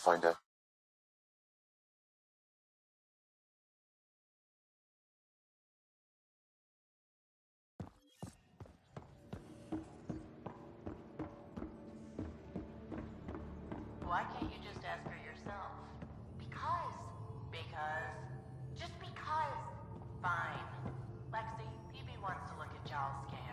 find out. Why can't you just ask her yourself? Because. Just because. Fine. Lexi, PB wants to look at Giles' scans.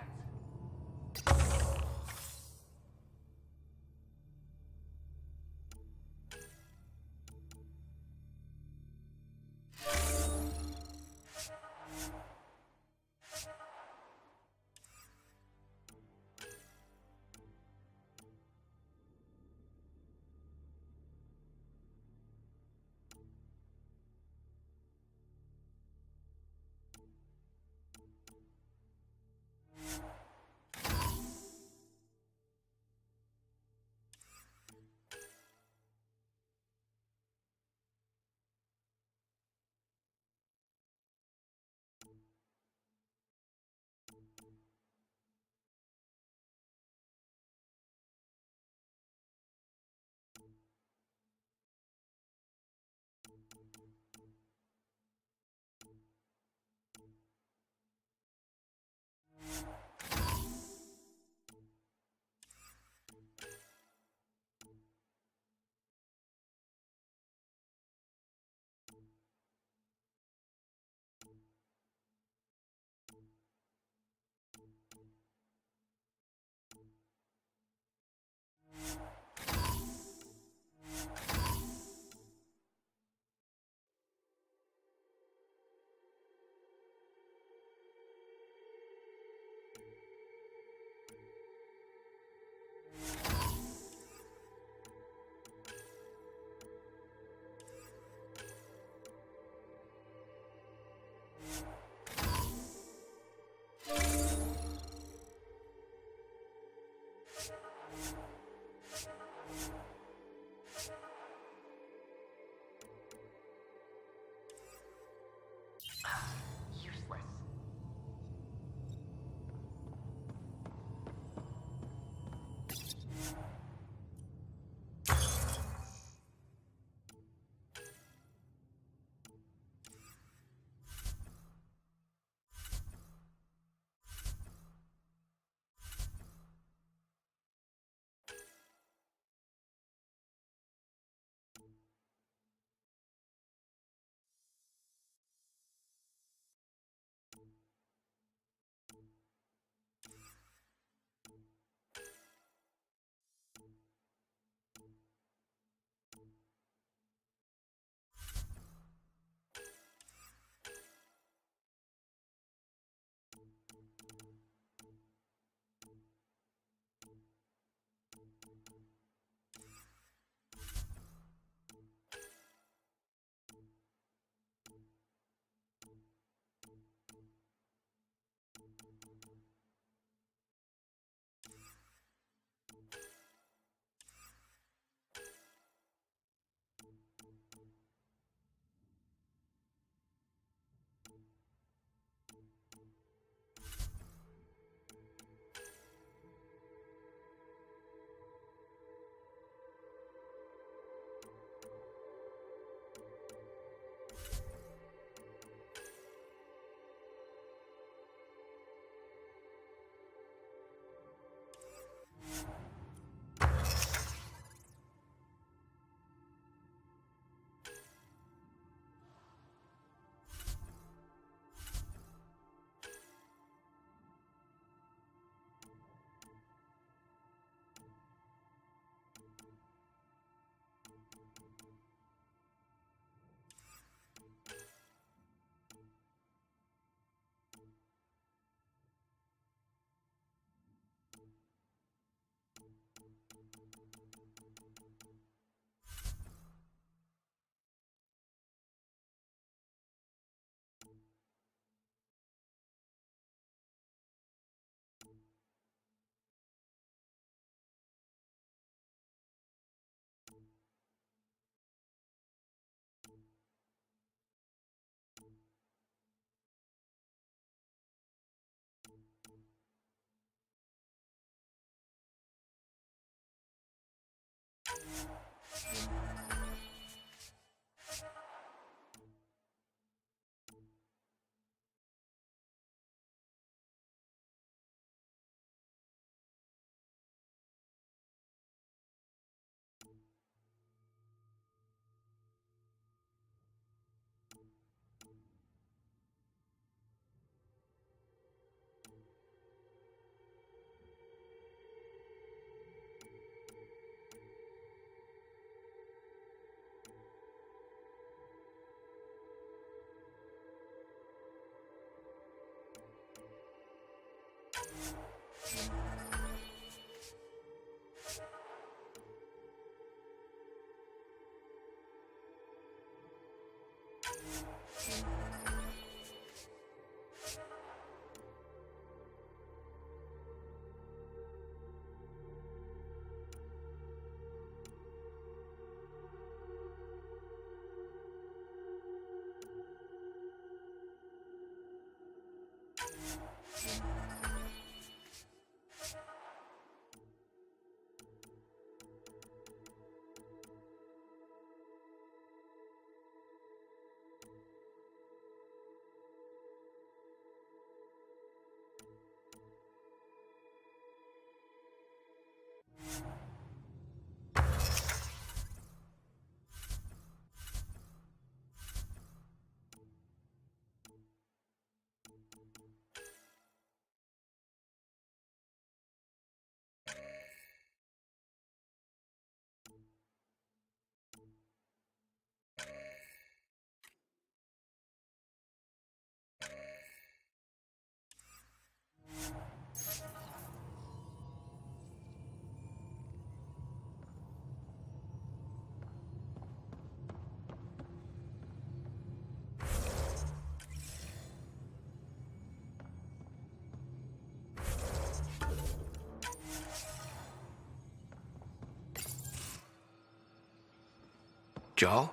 Jarl?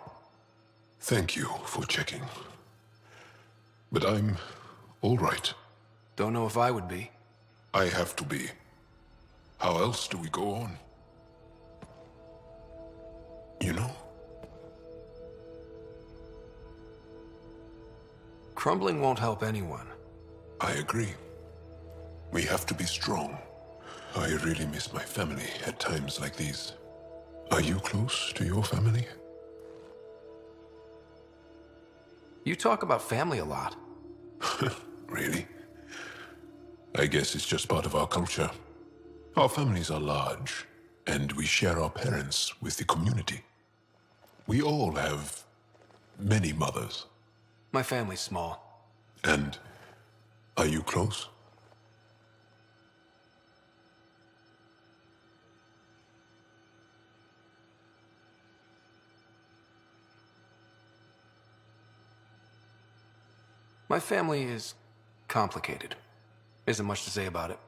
Thank you for checking. But I'm all right. Don't know if I would be. I have to be. How else do we go on? You know? Crumbling won't help anyone. I agree. We have to be strong. I really miss my family at times like these. Are you close to your family? You talk about family a lot. Really? I guess it's just part of our culture. Our families are large, and we share our parents with the community. We all have many mothers. My family's small. And are you close? My family is complicated. Isn't much to say about it.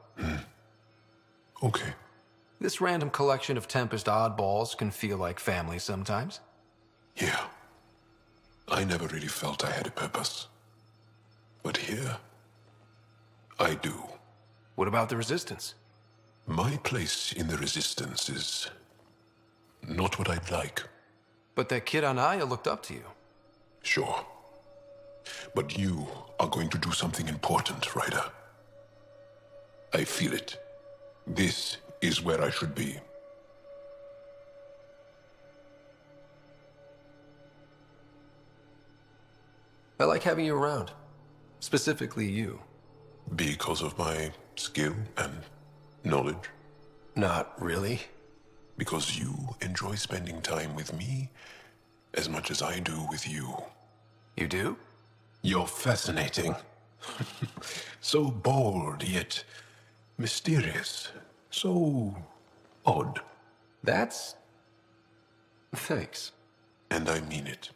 Okay. This random collection of Tempest oddballs can feel like family sometimes. Yeah. I never really felt I had a purpose. But here, I do. What about the Resistance? My place in the Resistance is not what I'd like. But that kid on Aya looked up to you. Sure. But you are going to do something important, Ryder. I feel it. This is where I should be. I like having you around. Specifically you. Because of my skill and knowledge. Not really. Because you enjoy spending time with me as much as I do with you. You do? You're fascinating. So bold, yet mysterious. So odd. That's... Thanks. And I mean it.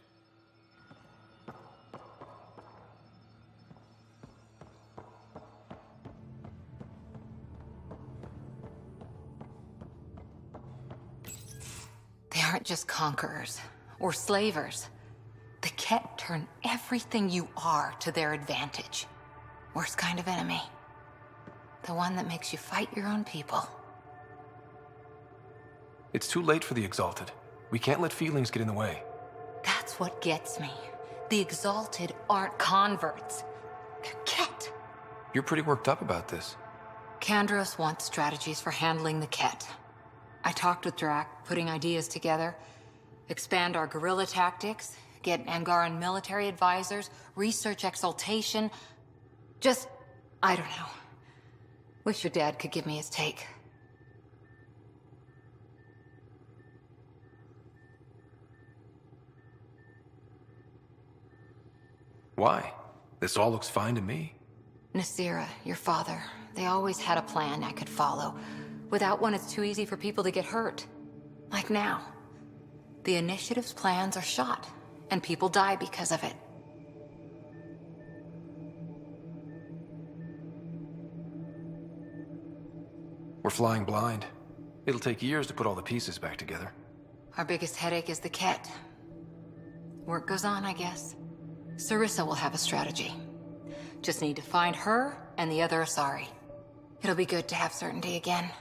They aren't just conquerors or slavers. The Ket turn everything you are to their advantage. Worst kind of enemy. The one that makes you fight your own people. It's too late for the Exalted. We can't let feelings get in the way. That's what gets me. The Exalted aren't converts. They're Ket. You're pretty worked up about this. Kandros wants strategies for handling the Ket. I talked with Drac, putting ideas together. Expand our guerrilla tactics, get Angaran military advisors, research exaltation. Just, I don't know. Wish your dad could give me his take. Why? This all looks fine to me. Nasira, your father, they always had a plan I could follow. Without one, it's too easy for people to get hurt. Like now. The Initiative's plans are shot, and people die because of it. We're flying blind. It'll take years to put all the pieces back together. Our biggest headache is the Ket. Work goes on, I guess. Sarissa will have a strategy. Just need to find her and the other Asari. It'll be good to have certainty again.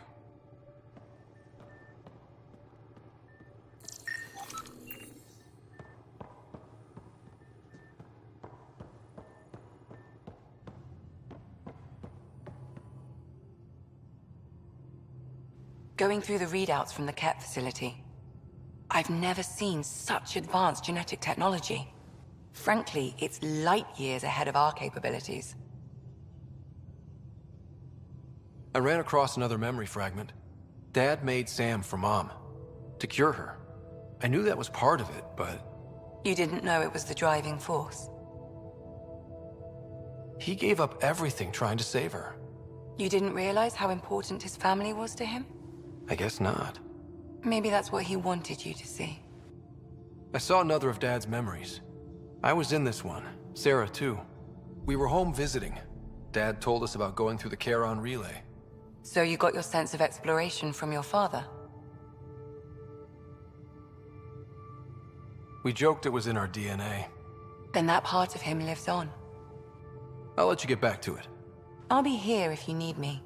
Going through the readouts from the Ket facility, I've never seen such advanced genetic technology. Frankly, it's light years ahead of our capabilities. I ran across another memory fragment. Dad made Sam for Mom, to cure her. I knew that was part of it, but... You didn't know it was the driving force? he gave up everything trying to save her. You didn't realize how important his family was to him? I guess not. Maybe that's what he wanted you to see. I saw another of Dad's memories. I was in this one. Sarah, too. We were home visiting. Dad told us about going through the Charon relay. So you got your sense of exploration from your father? We joked it was in our DNA. Then that part of him lives on. I'll let you get back to it. I'll be here if you need me.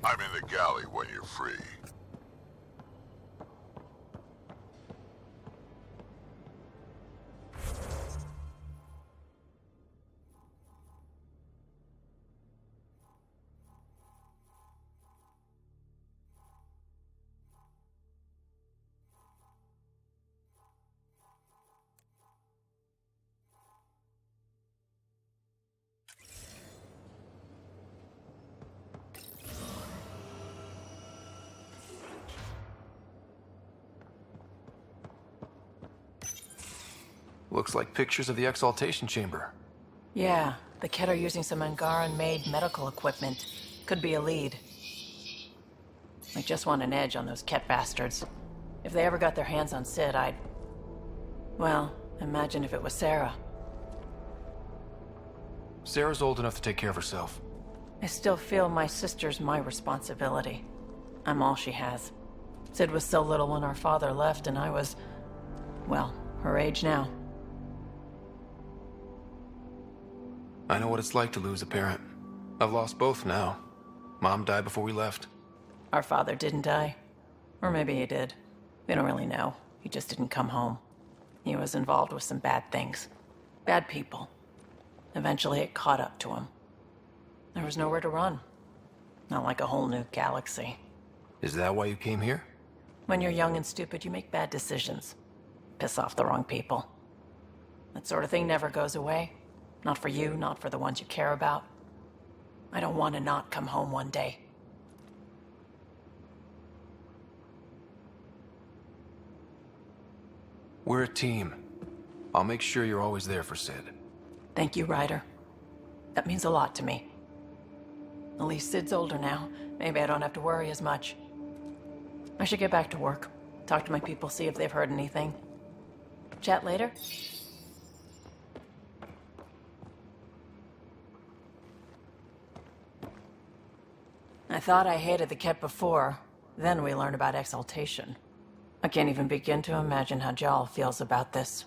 I'm in the galley when you're free. Looks like pictures of the exaltation chamber. Yeah, the Ket are using some Angaran-made medical equipment. Could be a lead. I just want an edge on those Ket bastards. If they ever got their hands on Sid, I'd... Well, imagine if it was Sarah. Sarah's old enough to take care of herself. I still feel my sister's my responsibility. I'm all she has. Sid was so little when our father left, and I was... well, her age now. I know what it's like to lose a parent. I've lost both now. Mom died before we left. Our father didn't die. Or maybe he did. We don't really know. He just didn't come home. He was involved with some bad things. Bad people. Eventually it caught up to him. There was nowhere to run. Not like a whole new galaxy. Is that why you came here? When you're young and stupid, you make bad decisions. Piss off the wrong people. That sort of thing never goes away. Not for you, not for the ones you care about. I don't want to not come home one day. We're a team. I'll make sure you're always there for Sid. Thank you, Ryder. That means a lot to me. At least Sid's older now. Maybe I don't have to worry as much. I should get back to work. Talk to my people, see if they've heard anything. Chat later? I thought I hated the Ket before. Then we learned about exaltation. I can't even begin to imagine how Jal feels about this.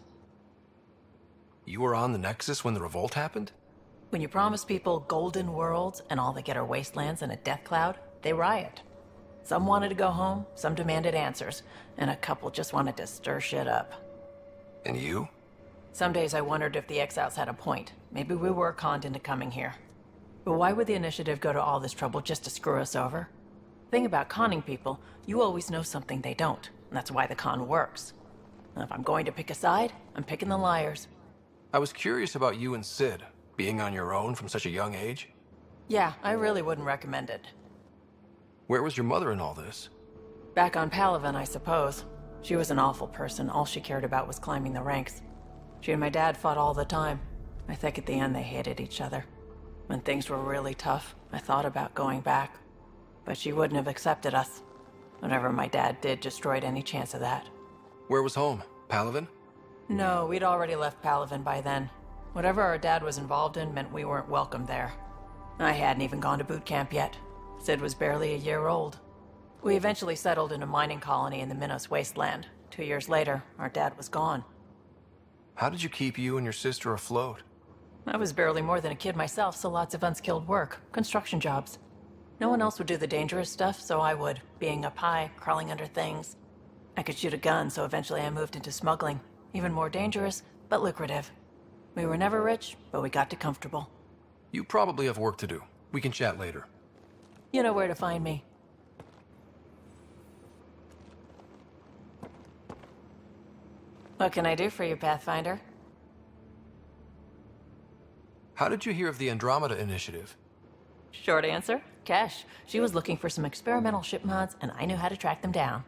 You were on the Nexus when the revolt happened? When you promise people golden worlds and all they get are wastelands and a death cloud, they riot. Some wanted to go home, some demanded answers, and a couple just wanted to stir shit up. And you? Some days I wondered if the exiles had a point. Maybe we were conned into coming here. But why would the Initiative go to all this trouble just to screw us over? Thing about conning people, you always know something they don't. And that's why the con works. And if I'm going to pick a side, I'm picking the liars. I was curious about you and Sid, being on your own from such a young age. Yeah, I really wouldn't recommend it. Where was your mother in all this? Back on Palaven, I suppose. She was an awful person. All she cared about was climbing the ranks. She and my dad fought all the time. I think at the end they hated each other. When things were really tough, I thought about going back. But she wouldn't have accepted us. Whatever my dad did destroyed any chance of that. Where was home? Palaven? No, we'd already left Palaven by then. Whatever our dad was involved in meant we weren't welcome there. I hadn't even gone to boot camp yet. Sid was barely a year old. We eventually settled in a mining colony in the Minos wasteland. 2 years later, our dad was gone. How did you keep you and your sister afloat? I was barely more than a kid myself, so lots of unskilled work. Construction jobs. No one else would do the dangerous stuff, so I would. Being up high, crawling under things. I could shoot a gun, so eventually I moved into smuggling. Even more dangerous, but lucrative. We were never rich, but we got to comfortable. You probably have work to do. We can chat later. You know where to find me. What can I do for you, Pathfinder? How did you hear of the Andromeda initiative? Short answer, Cash. She was looking for some experimental ship mods, and I knew how to track them down.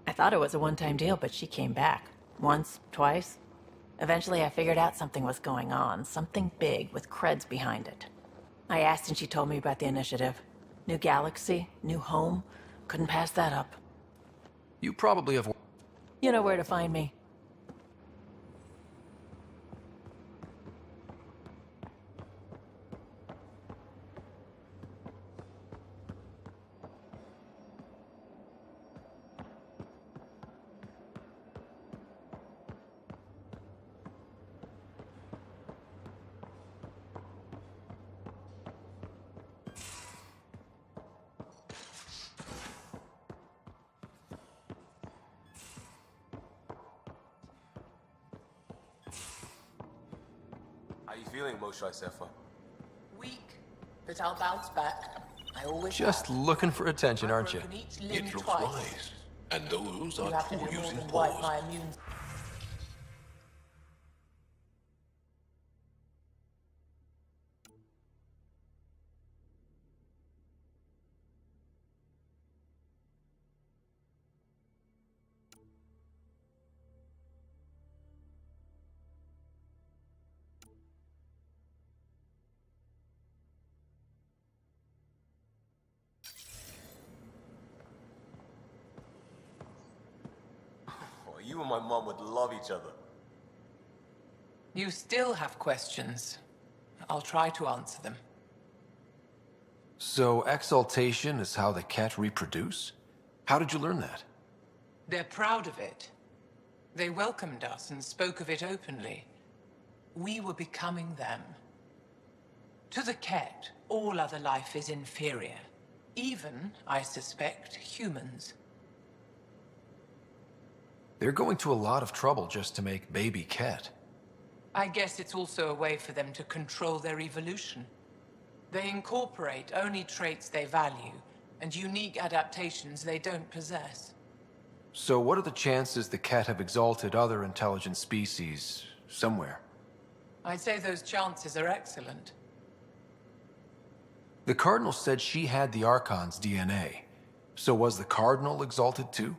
I thought it was a one-time deal, but she came back. Once, twice. Eventually I figured out something was going on, something big with creds behind it. I asked and she told me about the initiative. New galaxy, new home. Couldn't pass that up. You probably have... You know where to find me. How you feeling, Moshe Sefer? Weak, but I'll bounce back. I always Just have. looking for attention, I've aren't you? broken each limb It looks twice. nice. And those You are have to two do more using than wipe paws. my immune. Oh, you and my mom would love each other. You still have questions. I'll try to answer them. So, exaltation is how the cat reproduce? How did you learn that? They're proud of it. They welcomed us and spoke of it openly. We were becoming them. To the cat, all other life is inferior. Even, I suspect, humans. They're going to a lot of trouble just to make baby cat. I guess it's also a way for them to control their evolution. They incorporate only traits they value, and unique adaptations they don't possess. So what are the chances the cat have exalted other intelligent species somewhere? I'd say those chances are excellent. The Cardinal said she had the Archon's DNA. So was the Cardinal exalted too?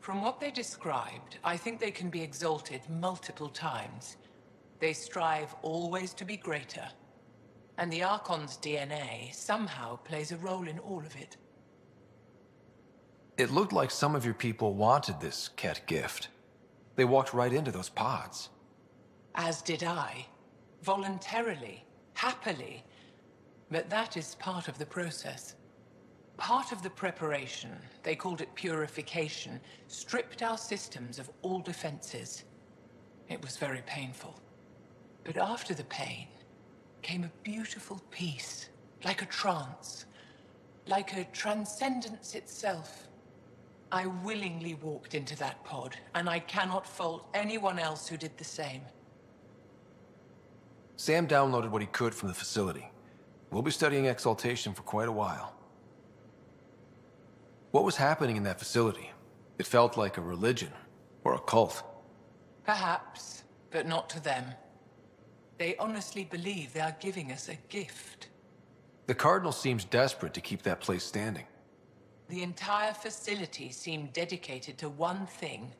From what they described, I think they can be exalted multiple times. They strive always to be greater. And the Archon's DNA somehow plays a role in all of it. It looked like some of your people wanted this cat gift. They walked right into those pods. As did I. Voluntarily. Happily. But that is part of the process. Part of the preparation, they called it purification, stripped our systems of all defenses. It was very painful. But after the pain came a beautiful peace, like a trance, like a transcendence itself. I willingly walked into that pod, and I cannot fault anyone else who did the same. Sam downloaded what he could from the facility. We'll be studying exaltation for quite a while. What was happening in that facility? It felt like a religion, or a cult. Perhaps, but not to them. They honestly believe they are giving us a gift. The Cardinal seems desperate to keep that place standing. The entire facility seemed dedicated to one thing: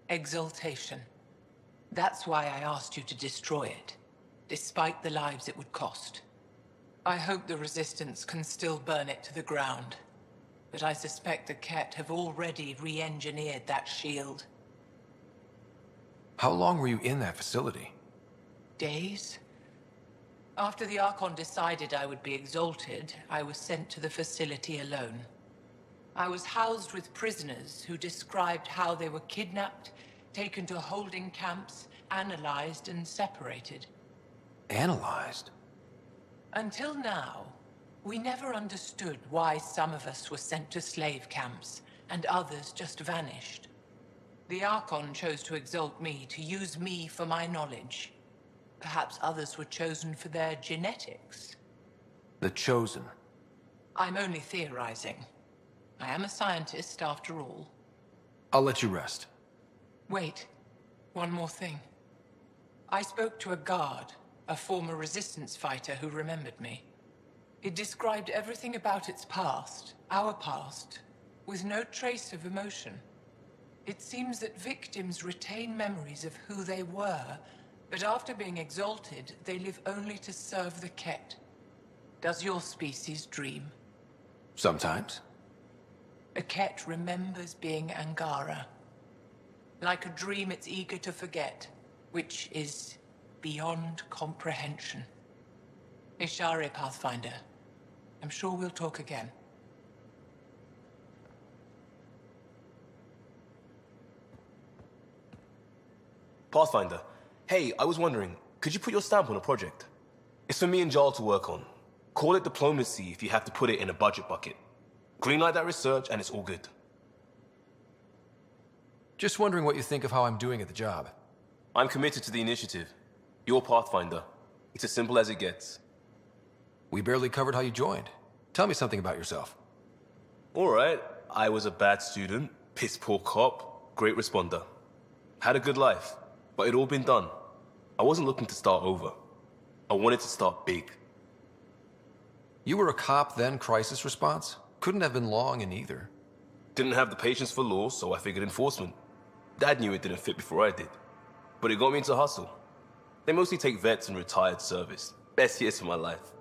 exaltation. That's why I asked you to destroy it, despite the lives it would cost. I hope the Resistance can still burn it to the ground, but I suspect the Ket have already re-engineered that shield. How long were you in that facility? Days? After the Archon decided I would be exalted, I was sent to the facility alone. I was housed with prisoners who described how they were kidnapped, taken to holding camps, analyzed and separated. Analyzed? Until now, we never understood why some of us were sent to slave camps and others just vanished. The Archon chose to exalt me, to use me for my knowledge. Perhaps others were chosen for their genetics. The Chosen. I'm only theorizing. I am a scientist, after all. I'll let you rest. Wait, one more thing. I spoke to a guard, a former Resistance fighter who remembered me. It described everything about its past, our past, with no trace of emotion. It seems that victims retain memories of who they were, but after being exalted, they live only to serve the Ket. Does your species dream? Sometimes. A Ket remembers being Angara. Like a dream it's eager to forget, which is beyond comprehension. Ishare, Pathfinder. I'm sure we'll talk again. Pathfinder, hey, I was wondering, could you put your stamp on a project? It's for me and Jarl to work on. Call it diplomacy if you have to put it in a budget bucket. Greenlight that research and it's all good. Just wondering what you think of how I'm doing at the job. I'm committed to the initiative. You're Pathfinder. It's as simple as it gets. We barely covered how you joined. Tell me something about yourself. Alright, I was a bad student, piss poor cop, great responder. Had a good life, but it'd all been done. I wasn't looking to start over. I wanted to start big. You were a cop, then crisis response? Couldn't have been long in either. Didn't have the patience for law, so I figured enforcement. Dad knew it didn't fit before I did. But it got me into hustle. They mostly take vets and retired service. Best years of my life.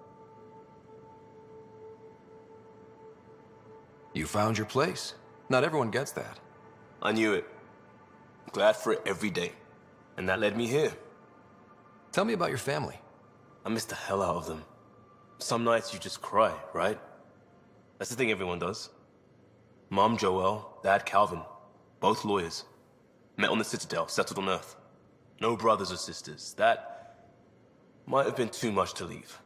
You found your place. Not everyone gets that. I knew it. Glad for it every day. And that led me here. Tell me about your family. I miss the hell out of them. Some nights you just cry, right? That's the thing everyone does. Mom Joelle, Dad Calvin. Both lawyers. Met on the Citadel, settled on Earth. No brothers or sisters. That might have been too much to leave.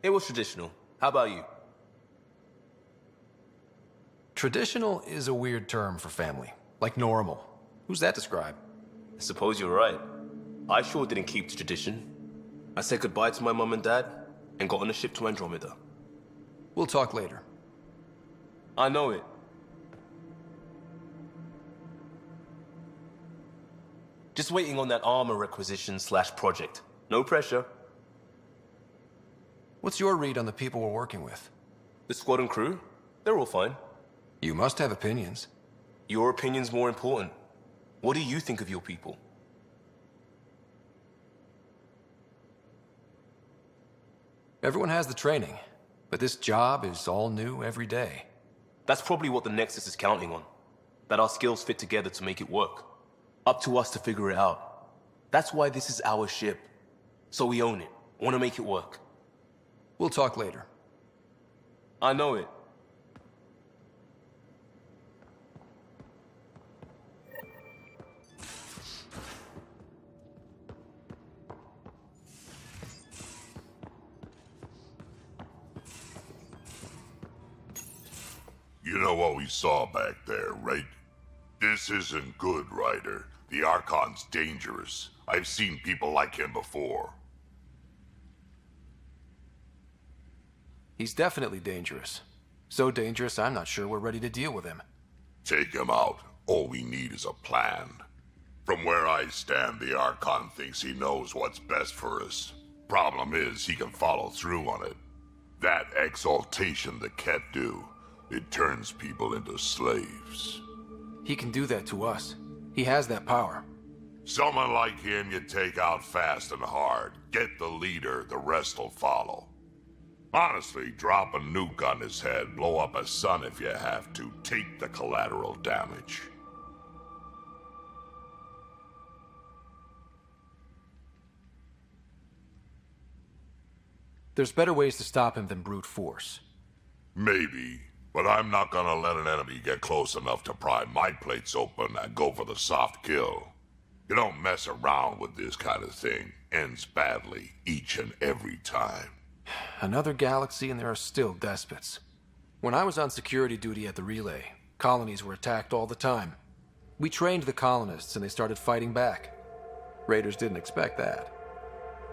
It was traditional. How about you? Traditional is a weird term for family. Like normal. Who's that describe? I suppose you're right. I sure didn't keep the tradition. I said goodbye to my mom and dad, and got on a ship to Andromeda. We'll talk later. I know it. Just waiting on that armor requisition/project. No pressure. What's your read on the people we're working with? The squad and crew? They're all fine. You must have opinions. Your opinion's more important. What do you think of your people? Everyone has the training, but this job is all new every day. That's probably what the Nexus is counting on. That our skills fit together to make it work. Up to us to figure it out. That's why this is our ship. So we own it. Want to make it work. We'll talk later. I know it. You know what we saw back there, right? This isn't good, Ryder. The Archon's dangerous. I've seen people like him before. He's definitely dangerous. So dangerous, I'm not sure we're ready to deal with him. Take him out. All we need is a plan. From where I stand, the Archon thinks he knows what's best for us. Problem is, he can follow through on it. That exaltation the Ket do. It turns people into slaves. He can do that to us. He has that power. Someone like him you take out fast and hard. Get the leader, the rest will follow. Honestly, drop a nuke on his head, blow up a sun if you have to. Take the collateral damage. There's better ways to stop him than brute force. Maybe, but I'm not gonna let an enemy get close enough to pry my plates open and go for the soft kill. You don't mess around with this kind of thing. Ends badly, each and every time. Another galaxy and there are still despots. When I was on security duty at the relay, colonies were attacked all the time. We trained the colonists and they started fighting back. Raiders didn't expect that.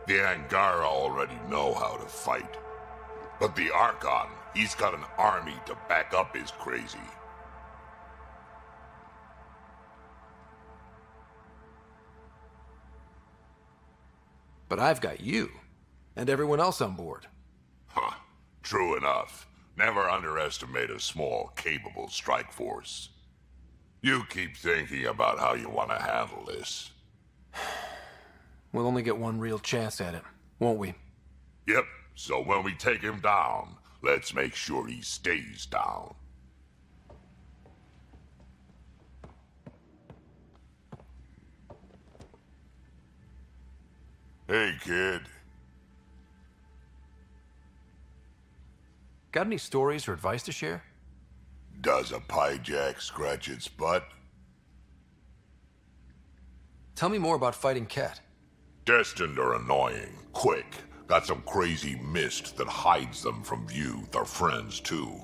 The Angara already know how to fight. But the Archon, he's got an army to back up his crazy. But I've got you, and everyone else on board. Huh. True enough. Never underestimate a small, capable strike force. You keep thinking about how you want to handle this. We'll only get one real chance at it, won't we? Yep, so when we take him down, let's make sure he stays down. Hey, kid. Got any stories or advice to share? Does a pie jack scratch its butt? Tell me more about fighting Ket. Destined are annoying, quick. Got some crazy mist that hides them from view, their friends too.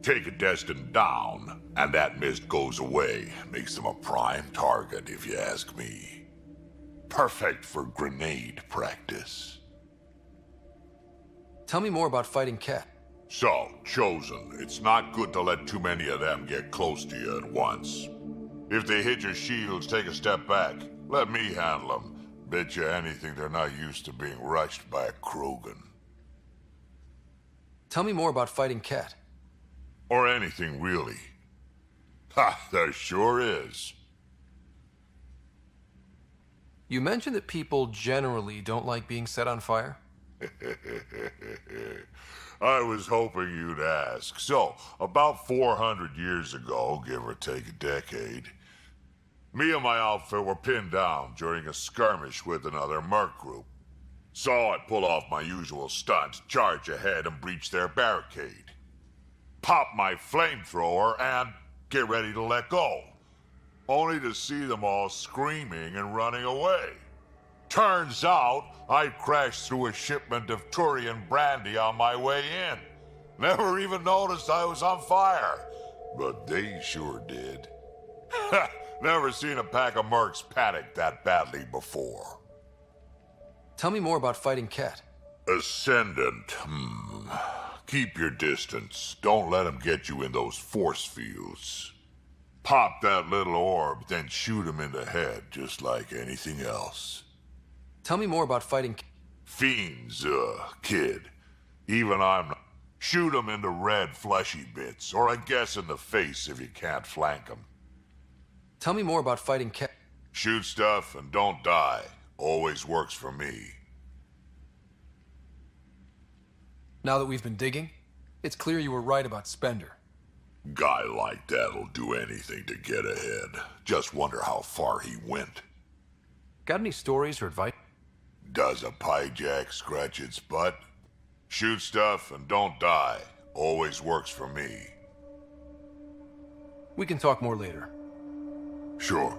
Take a Destined down, and that mist goes away. Makes them a prime target, if you ask me. Perfect for grenade practice. Tell me more about fighting Ket. So, Chosen, it's not good to let too many of them get close to you at once. If they hit your shields, take a step back. Let me handle them. Bet you anything they're not used to being rushed by a Krogan. Tell me more about fighting Ket. Or anything, really. Ha, there sure is. You mentioned that people generally don't like being set on fire? I was hoping you'd ask. So, about 400 years ago, give or take a decade, me and my outfit were pinned down during a skirmish with another merc group. Saw it pull off my usual stunt, charge ahead and breach their barricade. Pop my flamethrower and get ready to let go. Only to see them all screaming and running away. Turns out, I'd crashed through a shipment of Turian brandy on my way in. Never even noticed I was on fire. But they sure did. Never seen a pack of mercs panic that badly before. Tell me more about fighting Ket. Ascendant, Keep your distance. Don't let them get you in those force fields. Pop that little orb, then shoot him in the head, just like anything else. Tell me more about fighting Fiends, kid. Even I'm not. Shoot him in the red fleshy bits, or I guess in the face if you can't flank him. Tell me more about fighting Ket. Shoot stuff and don't die. Always works for me. Now that we've been digging, it's clear you were right about Spender. Guy like that'll do anything to get ahead. Just wonder how far he went. Got any stories or advice? Does a pie jack scratch its butt? Shoot stuff and don't die. Always works for me. We can talk more later. Sure.